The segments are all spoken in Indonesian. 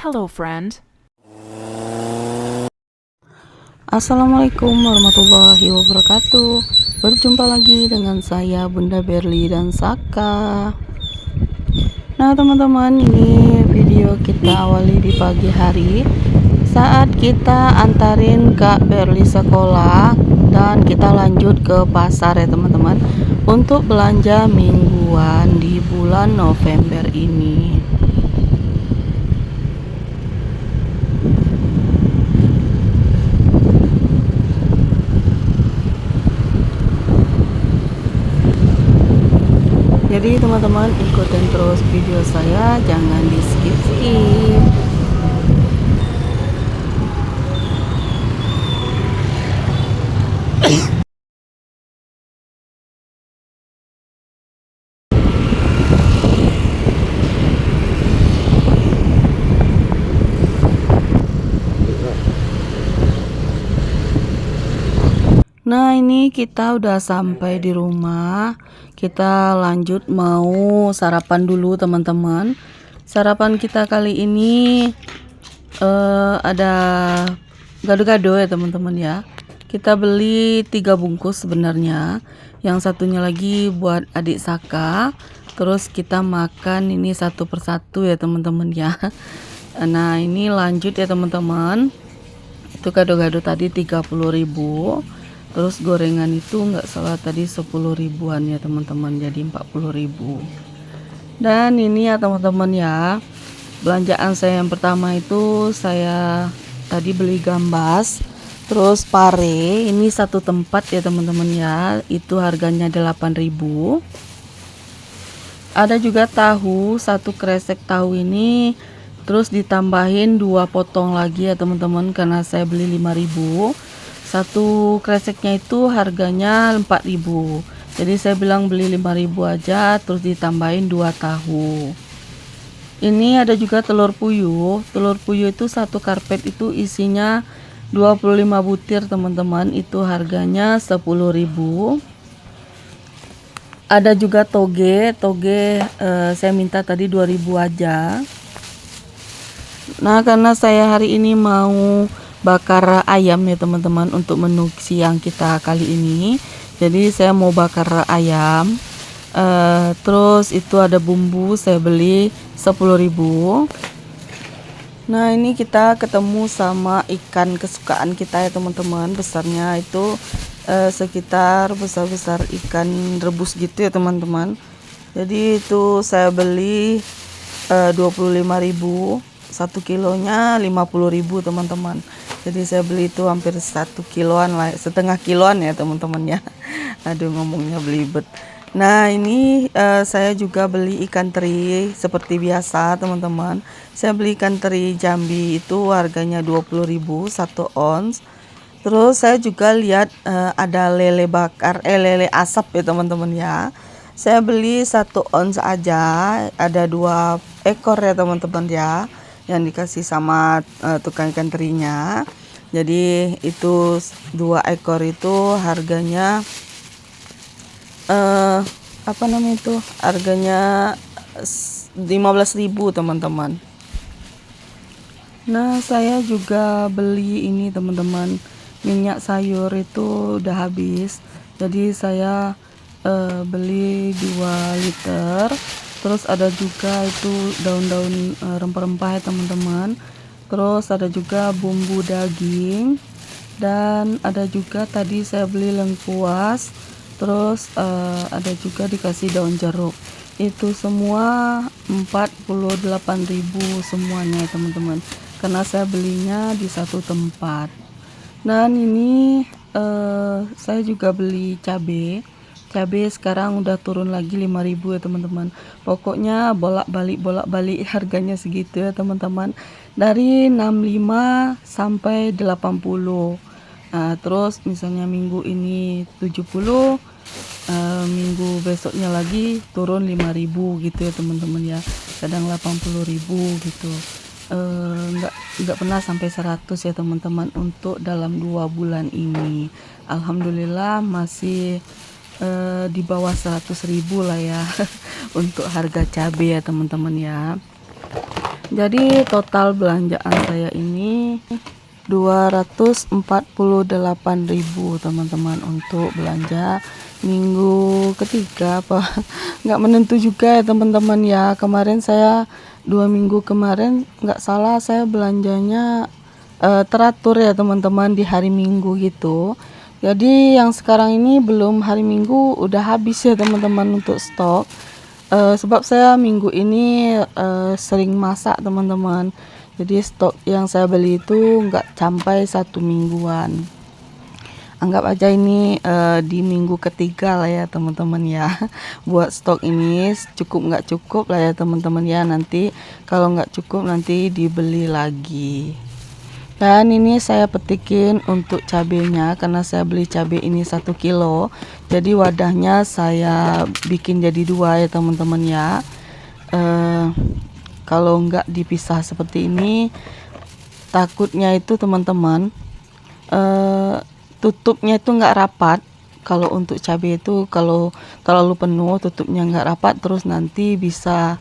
Hello, friend. Assalamualaikum warahmatullahi wabarakatuh. Berjumpa lagi dengan saya Bunda Berli dan Saka. Nah teman-teman, ini video kita awali di pagi hari saat kita antarin Kak Berli sekolah, dan kita lanjut ke pasar ya teman-teman, untuk belanja mingguan di bulan November ini. Jadi teman-teman ikutin terus video saya, jangan di skip-skip. Nah ini kita udah sampai di rumah. Kita lanjut mau sarapan dulu teman-teman. Sarapan kita kali ini ada gado-gado ya teman-teman ya. Kita beli 3 bungkus sebenarnya. Yang satunya lagi buat adik Saka. Terus kita makan ini satu persatu ya teman-teman ya. Nah ini lanjut ya teman-teman. Itu gado-gado tadi 30.000. Terus gorengan itu nggak salah tadi 10 ribuan ya teman-teman, jadi 40.000. Dan ini ya teman-teman ya, belanjaan saya yang pertama itu saya tadi beli gambas, terus pare, ini satu tempat ya teman-teman ya, itu harganya 8.000. Ada juga tahu, satu kresek tahu ini, terus ditambahin 2 potong lagi ya teman-teman, karena saya beli 5.000. Satu kreseknya itu harganya 4.000. Jadi saya bilang beli 5.000 aja, terus ditambahin 2 tahu. Ini ada juga telur puyuh. Telur puyuh itu satu karpet itu isinya 25 butir teman-teman, itu harganya 10.000. Ada juga toge saya minta tadi 2.000 aja. Nah karena saya hari ini mau bakar ayam ya teman-teman untuk menu siang kita kali ini, jadi saya mau bakar ayam. Terus itu ada bumbu saya beli 10.000. Nah ini kita ketemu sama ikan kesukaan kita ya teman-teman, besarnya itu sekitar besar-besar ikan rebus gitu ya teman-teman. Jadi itu saya beli 25.000, 1 kilonya 50.000 teman-teman. Jadi saya beli itu hampir 1 kiloan lah, setengah kiloan ya teman-teman ya. Aduh ngomongnya belibet. Nah ini saya juga beli ikan teri seperti biasa teman-teman. Saya beli ikan teri Jambi itu harganya 20.000 1 ons. Terus saya juga lihat ada lele bakar, lele asap ya teman-teman ya. Saya beli 1 ons aja, ada 2 ekor ya teman-teman ya, yang dikasih sama tukang ikan terinya. Jadi itu 2 ekor itu harganya apa namanya itu, harganya 15.000 teman-teman. Nah saya juga beli ini teman-teman, minyak sayur itu udah habis, jadi saya beli 2 liter. Terus ada juga itu daun-daun rempah-rempah ya teman-teman. Terus ada juga bumbu daging, dan ada juga tadi saya beli lengkuas. Terus ada juga dikasih daun jeruk. Itu semua 48.000 semuanya ya teman-teman, karena saya belinya di satu tempat. Dan ini saya juga beli cabai. Cabai sekarang udah turun lagi 5.000 ya teman-teman. Pokoknya bolak-balik harganya segitu ya teman-teman. Dari 65 sampai 80. Nah, terus misalnya minggu ini 70, minggu besoknya lagi turun 5.000 gitu ya teman-teman ya. Kadang 80.000 gitu. Enggak pernah sampai 100 ya teman-teman untuk dalam 2 bulan ini. Alhamdulillah masih di bawah 100.000 lah ya untuk harga cabai ya teman-teman ya. Jadi total belanjaan saya ini 248.000 teman-teman untuk belanja minggu ketiga apa nggak menentu juga ya teman-teman ya. Kemarin saya 2 minggu kemarin nggak salah saya belanjanya teratur ya teman-teman di hari Minggu gitu. Jadi yang sekarang ini belum hari Minggu udah habis ya teman-teman untuk stok. Sebab saya minggu ini sering masak teman-teman. Jadi stok yang saya beli itu nggak sampai 1 mingguan. Anggap aja ini di minggu ketiga lah ya teman-teman ya. Buat stok ini cukup nggak cukup lah ya teman-teman ya. Nanti kalau nggak cukup nanti dibeli lagi. Dan ini saya petikin untuk cabenya karena saya beli cabai ini 1 kilo. Jadi wadahnya saya bikin jadi 2 ya teman-teman ya. Kalau nggak dipisah seperti ini, takutnya itu teman-teman tutupnya itu nggak rapat. Kalau untuk cabai itu kalau terlalu penuh tutupnya nggak rapat, terus nanti bisa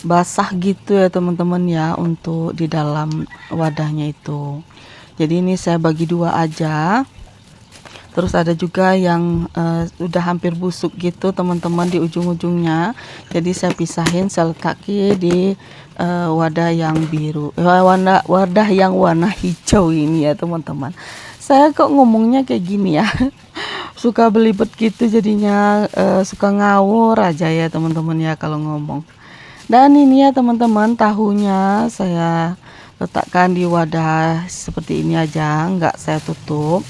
basah gitu ya teman-teman ya untuk di dalam wadahnya itu. Jadi ini saya bagi 2 aja. Terus ada juga yang udah hampir busuk gitu teman-teman di ujung-ujungnya. Jadi saya pisahin, saya letakkan di wadah yang biru, wadah yang warna hijau ini ya teman-teman. Saya kok ngomongnya kayak gini ya. Suka belibet gitu jadinya suka ngawur aja ya teman-teman ya kalau ngomong. Dan ini ya teman-teman, tahunya saya letakkan di wadah seperti ini aja, nggak saya tutup.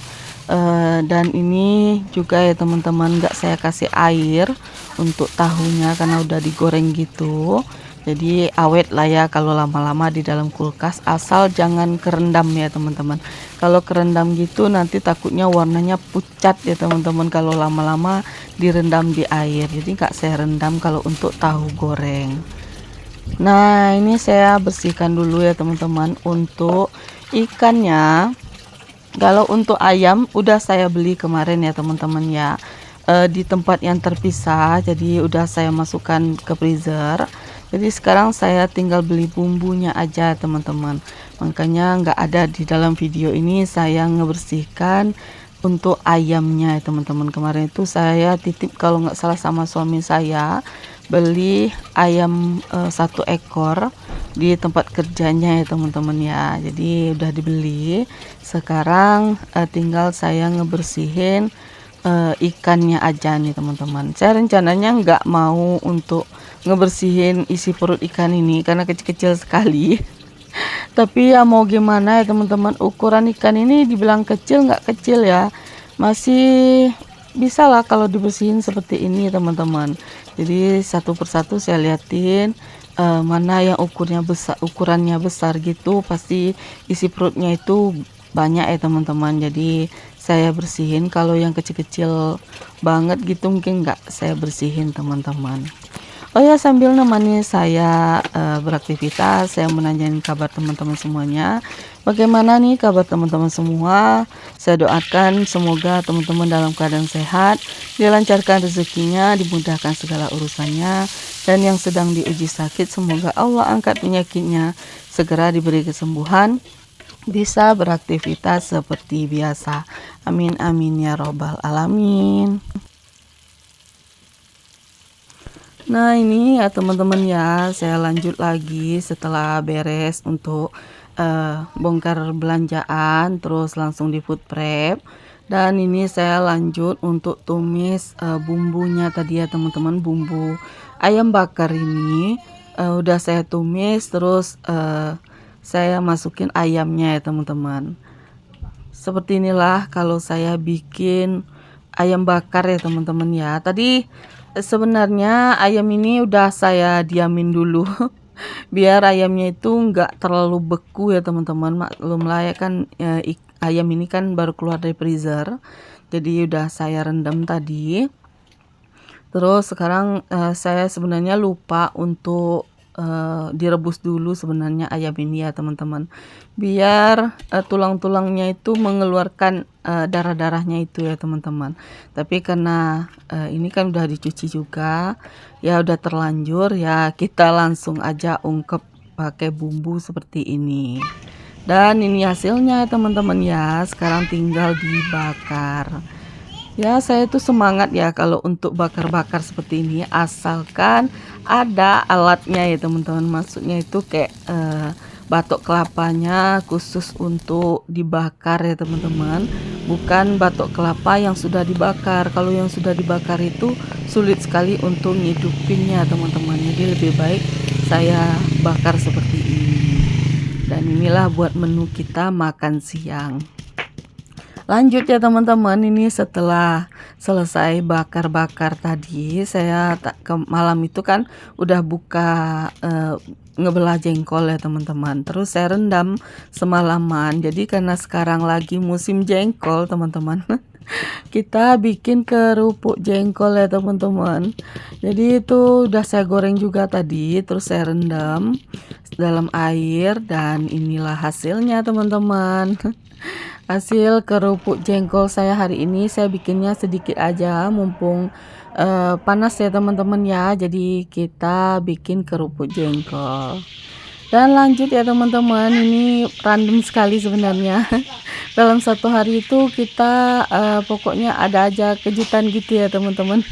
Dan ini juga ya teman-teman, nggak saya kasih air untuk tahunya karena udah digoreng gitu. Jadi awet lah ya kalau lama-lama di dalam kulkas, asal jangan kerendam ya teman-teman. Kalau kerendam gitu nanti takutnya warnanya pucat ya teman-teman kalau lama-lama direndam di air. Jadi nggak saya rendam kalau untuk tahu goreng. Nah ini saya bersihkan dulu ya teman-teman untuk ikannya. Kalau untuk ayam udah saya beli kemarin ya teman-teman ya, di tempat yang terpisah, jadi udah saya masukkan ke freezer. Jadi sekarang saya tinggal beli bumbunya aja teman-teman, makanya nggak ada di dalam video ini saya ngebersihkan untuk ayamnya ya teman-teman. Kemarin itu saya titip kalau nggak salah sama suami saya beli ayam 1 ekor di tempat kerjanya ya teman-teman ya. Jadi udah dibeli, sekarang tinggal saya ngebersihin ikannya aja nih teman-teman. Saya rencananya nggak mau untuk ngebersihin isi perut ikan ini karena kecil-kecil sekali. Tapi ya mau gimana ya teman-teman, ukuran ikan ini dibilang kecil nggak kecil ya, masih bisa lah kalau dibersihin seperti ini teman-teman. Jadi satu persatu saya liatin mana yang ukurannya besar gitu, pasti isi perutnya itu banyak ya teman-teman. Jadi saya bersihin, kalau yang kecil-kecil banget gitu mungkin nggak saya bersihin teman-teman. Oh ya, sambil nemani saya beraktivitas, saya menanyain kabar teman-teman semuanya. Bagaimana nih kabar teman-teman semua? Saya doakan semoga teman-teman dalam keadaan sehat, dilancarkan rezekinya, dimudahkan segala urusannya, dan yang sedang diuji sakit semoga Allah angkat penyakitnya, segera diberi kesembuhan, bisa beraktivitas seperti biasa. Amin amin ya robbal alamin. Nah ini ya teman-teman ya, saya lanjut lagi setelah beres untuk bongkar belanjaan, terus langsung di food prep. Dan ini saya lanjut untuk tumis bumbunya tadi ya teman-teman, bumbu ayam bakar ini udah saya tumis, terus saya masukin ayamnya ya teman-teman. Seperti inilah kalau saya bikin ayam bakar ya teman-teman ya. Tadi sebenarnya ayam ini udah saya diamin dulu biar ayamnya itu nggak terlalu beku ya teman-teman. Maklum lah ya kan, ayam ini kan baru keluar dari freezer, jadi udah saya rendam tadi. Terus sekarang saya sebenarnya lupa untuk direbus dulu sebenarnya ayam ini ya teman-teman, biar tulang-tulangnya itu mengeluarkan darah-darahnya itu ya teman-teman. Tapi karena ini kan udah dicuci juga ya, udah terlanjur ya, kita langsung aja ungkep pakai bumbu seperti ini. Dan ini hasilnya teman-teman ya, sekarang tinggal dibakar. Ya, saya tuh semangat ya kalau untuk bakar-bakar seperti ini, asalkan ada alatnya ya teman-teman. Maksudnya itu kayak batok kelapanya khusus untuk dibakar ya teman-teman, bukan batok kelapa yang sudah dibakar. Kalau yang sudah dibakar itu sulit sekali untuk ngidupinnya teman-teman. Jadi lebih baik saya bakar seperti ini. Dan inilah buat menu kita makan siang. Lanjut ya teman-teman, ini setelah selesai bakar-bakar tadi, saya malam itu kan udah buka ngebelah jengkol ya teman-teman. Terus saya rendam semalaman. Jadi karena sekarang lagi musim jengkol teman-teman, kita bikin kerupuk jengkol ya teman-teman. Jadi itu udah saya goreng juga tadi, terus saya rendam dalam air dan inilah hasilnya teman-teman. Hasil kerupuk jengkol saya hari ini, saya bikinnya sedikit aja mumpung panas ya teman-teman ya. Jadi kita bikin kerupuk jengkol. Dan lanjut ya teman-teman, ini random sekali sebenarnya. Dalam satu hari itu kita pokoknya ada aja kejutan gitu ya teman-teman.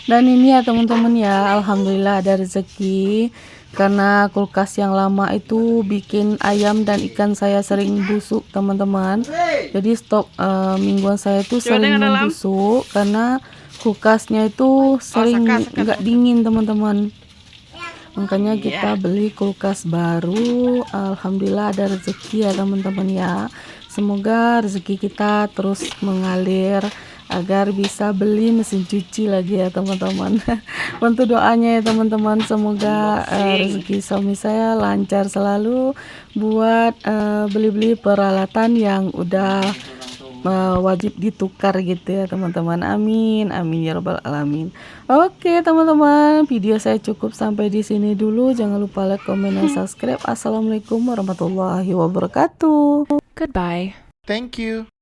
Dan ini ya teman-teman ya, alhamdulillah ada rezeki. Karena kulkas yang lama itu bikin ayam dan ikan saya sering busuk teman-teman. Jadi stok mingguan saya itu sering membusuk karena kulkasnya itu sering nggak dingin teman-teman. Makanya kita beli kulkas baru. Alhamdulillah ada rezeki ya teman-teman ya. Semoga rezeki kita terus mengalir agar bisa beli mesin cuci lagi ya teman-teman. Bantu doanya ya teman-teman, semoga rezeki suami saya lancar selalu buat beli-beli peralatan yang udah wajib ditukar gitu ya teman-teman. Amin amin ya robbal alamin. Oke teman-teman, video saya cukup sampai di sini dulu. Jangan lupa like, comment, dan subscribe. Assalamualaikum warahmatullahi wabarakatuh. Goodbye. Thank you.